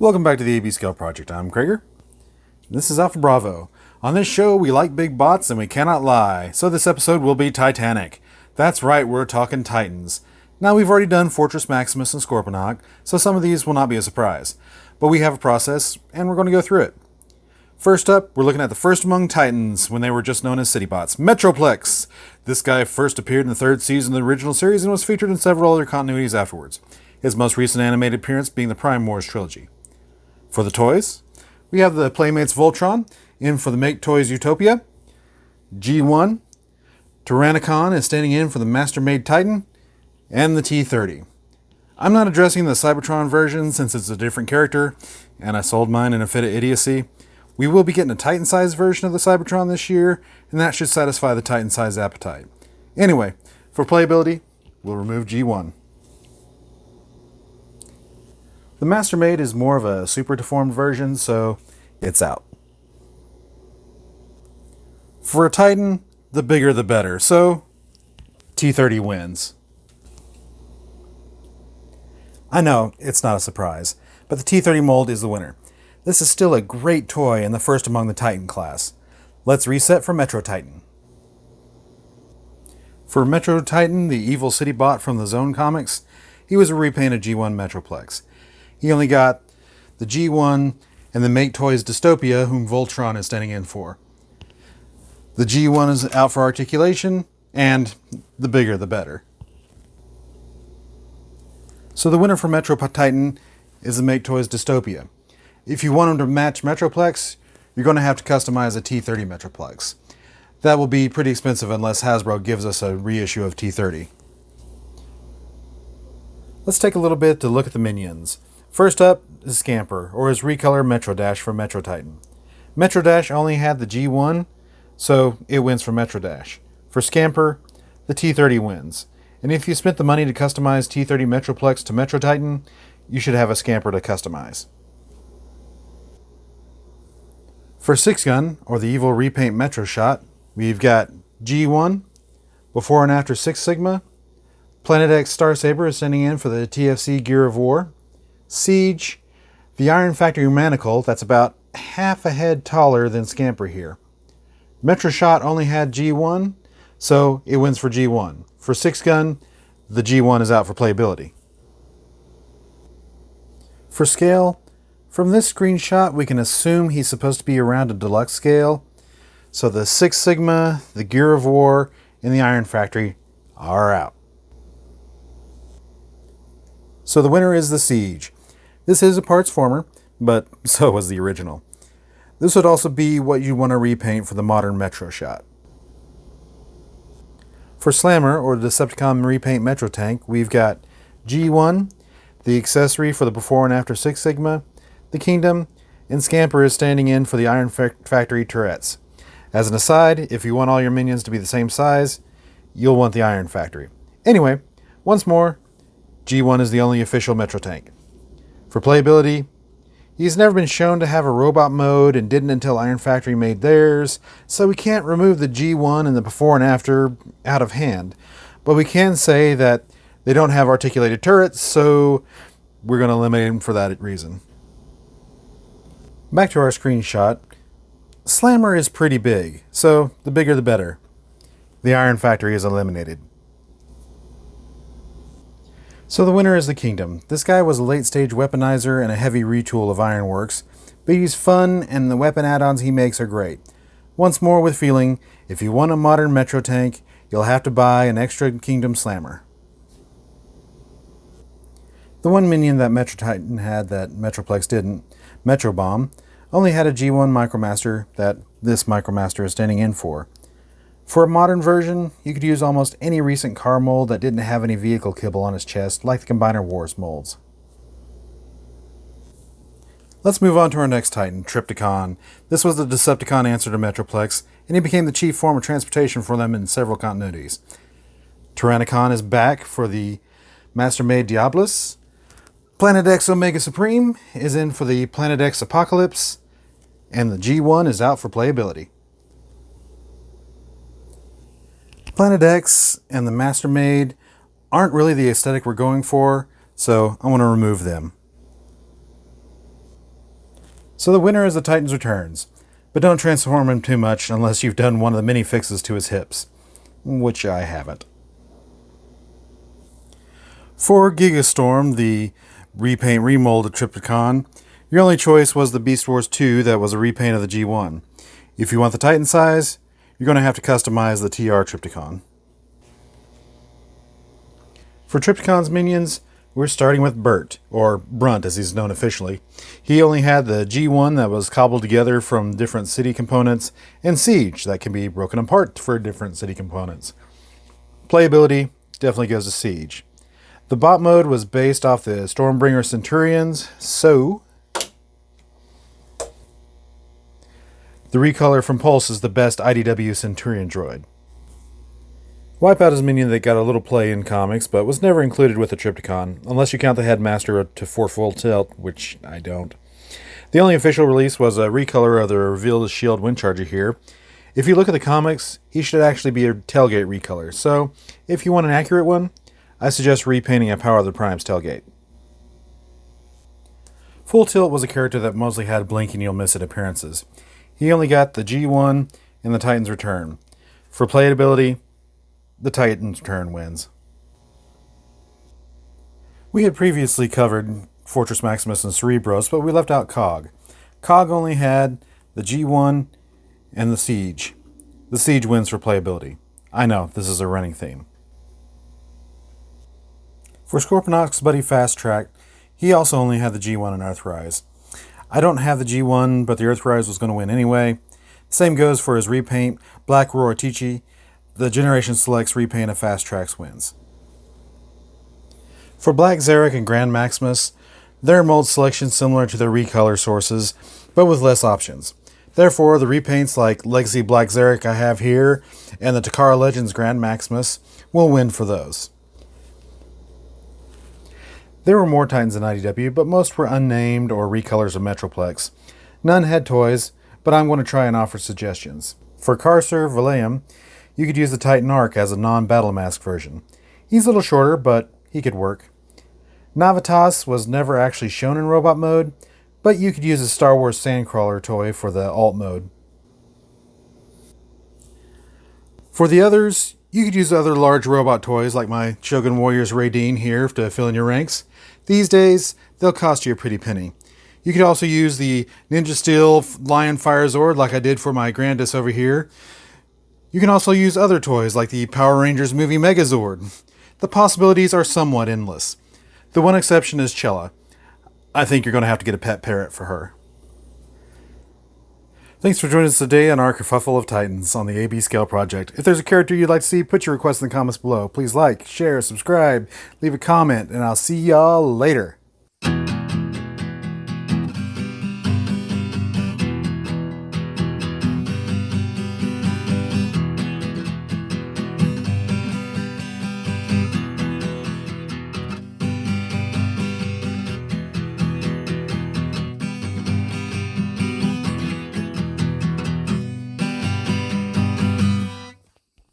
Welcome back to the AB Scale Project. I'm Krager. This is Alpha Bravo. On this show, we like big bots and we cannot lie. So this episode will be Titanic. That's right, we're talking Titans. Now we've already done Fortress Maximus and Scorponok, so some of these will not be a surprise. But we have a process, and we're going to go through it. First up, we're looking at the first among Titans, when they were just known as city bots. Metroplex. This guy first appeared in the third season of the original series and was featured in several other continuities afterwards. His most recent animated appearance being the Prime Wars trilogy. For the toys, we have the Playmates Voltron in for the Make Toys Utopia. G1, Tryptocon is standing in for the Master Made Titan, and the T30. I'm not addressing the Cybertron version since it's a different character, and I sold mine in a fit of idiocy. We will be getting a Titan-sized version of the Cybertron this year, and that should satisfy the Titan-sized appetite. Anyway, for playability, we'll remove G1. The Master Made is more of a super deformed version, so it's out. For a Titan, the bigger the better, so T30 wins. I know, it's not a surprise, but the T30 mold is the winner. This is still a great toy and the first among the Titan class. Let's reset for Metro Titan. For Metro Titan, the evil city bot from the Zone comics, he was a repainted G1 Metroplex. He only got the G1 and the Make Toys Dystopia, whom Voltron is standing in for. The G1 is out for articulation, and the bigger the better. So the winner for Metro Titan is the Make Toys Dystopia. If you want them to match Metroplex, you're going to have to customize a T30 Metroplex. That will be pretty expensive unless Hasbro gives us a reissue of T30. Let's take a little bit to look at the minions. First up is Scamper, or his recolor Metro Dash from Metro Titan. Metro Dash only had the G1, so it wins for Metro Dash. For Scamper, the T30 wins. And if you spent the money to customize T30 Metroplex to Metro Titan, you should have a Scamper to customize. For Six Gun, or the evil repaint Metro Shot, we've got G1, Before and After Six Sigma, Planet X Star Saber is sending in for the TFC Gear of War, Siege, the Iron Factory Manacle, that's about half a head taller than Scamper here. Metro Shot only had G1, so it wins for G1. For Six Gun, the G1 is out for playability. For scale, from this screenshot we can assume he's supposed to be around a deluxe scale, so the Six Sigma, the Gear of War, and the Iron Factory are out. So the winner is the Siege. This is a parts former, but so was the original. This would also be what you want to repaint for the modern Metro Shot. For Slammer, or the Decepticon repaint Metro Tank, we've got G1, the accessory for the Before and After Six Sigma, the Kingdom, and Scamper is standing in for the Iron Factory turrets. As an aside, if you want all your minions to be the same size, you'll want the Iron Factory. Anyway, once more, G1 is the only official Metro Tank. For playability, he's never been shown to have a robot mode and didn't until Iron Factory made theirs, so we can't remove the G1 and the Before and After out of hand. But we can say that they don't have articulated turrets, so we're going to eliminate them for that reason. Back to our screenshot. Slammer is pretty big, so the bigger the better. The Iron Factory is eliminated. So the winner is the Kingdom. This guy was a late stage weaponizer and a heavy retool of Ironworks, but he's fun and the weapon add-ons he makes are great. Once more with feeling, if you want a modern Metro tank, you'll have to buy an extra Kingdom Slammer. The one minion that Metro Titan had that Metroplex didn't, Metro Bomb, only had a G1 Micromaster that this Micromaster is standing in for. For a modern version, you could use almost any recent car mold that didn't have any vehicle kibble on his chest, like the Combiner Wars molds. Let's move on to our next Titan, Tryptocon. This was the Decepticon answer to Metroplex, and he became the chief form of transportation for them in several continuities. Tryptocon is back for the Master Made Diabolus. Planet X Omega Supreme is in for the Planet X Apocalypse, and the G1 is out for playability. Planet X and the Master Made aren't really the aesthetic we're going for, so I want to remove them. So the winner is the Titans Returns, but don't transform him too much unless you've done one of the many fixes to his hips, which I haven't. For Gigastorm, the repaint remold of Tryptocon, your only choice was the Beast Wars 2 that was a repaint of the G1. If you want the Titan size, you're going to have to customize the TR Tryptocon. For Tryptocon's minions, we're starting with Bert, or Brunt as he's known officially. He only had the G1 that was cobbled together from different city components, and Siege that can be broken apart for different city components. Playability definitely goes to Siege. The bot mode was based off the Stormbringer Centurions, so the recolor from Pulse is the best IDW Centurion Droid. Wipeout is a minion that got a little play in comics, but was never included with the Tryptocon, unless you count the Headmaster to 4 full tilt, which I don't. The only official release was a recolor of the revealed shield Windcharger here. If you look at the comics, he should actually be a tailgate recolor, so if you want an accurate one, I suggest repainting a Power of the Prime's tailgate. Full Tilt was a character that mostly had blink and you'll miss it appearances. He only got the G1 and the Titans Return. For playability, the Titans Return wins. We had previously covered Fortress Maximus and Cerebros, but we left out COG. COG only had the G1 and the Siege. The Siege wins for playability. I know, this is a running theme. For Scorponok's buddy Fast Track, he also only had the G1 and Earthrise. I don't have the G1, but the Earthrise was going to win anyway. Same goes for his repaint, Black Roratici. The Generation Selects repaint of Fast Tracks wins. For Black Zarek and Grand Maximus, their mold selection similar to their recolor sources, but with less options. Therefore, the repaints like Legacy Black Zarek I have here, and the Takara Legends Grand Maximus will win for those. There were more Titans in IDW, but most were unnamed or recolors of Metroplex. None had toys, but I'm going to try and offer suggestions. For Carcer Valium, you could use the Titan Arc as a non-battle mask version. He's a little shorter, but he could work. Navitas was never actually shown in robot mode, but you could use a Star Wars Sandcrawler toy for the alt mode. For the others, you could use other large robot toys like my Shogun Warriors Raideen here to fill in your ranks. These days, they'll cost you a pretty penny. You could also use the Ninja Steel Lion Fire Zord like I did for my Grandis over here. You can also use other toys like the Power Rangers movie Megazord. The possibilities are somewhat endless. The one exception is Chella. I think you're going to have to get a pet parrot for her. Thanks for joining us today on our Kerfuffle of Titans on the AB Scale Project. If there's a character you'd like to see, put your request in the comments below. Please like, share, subscribe, leave a comment, and I'll see y'all later.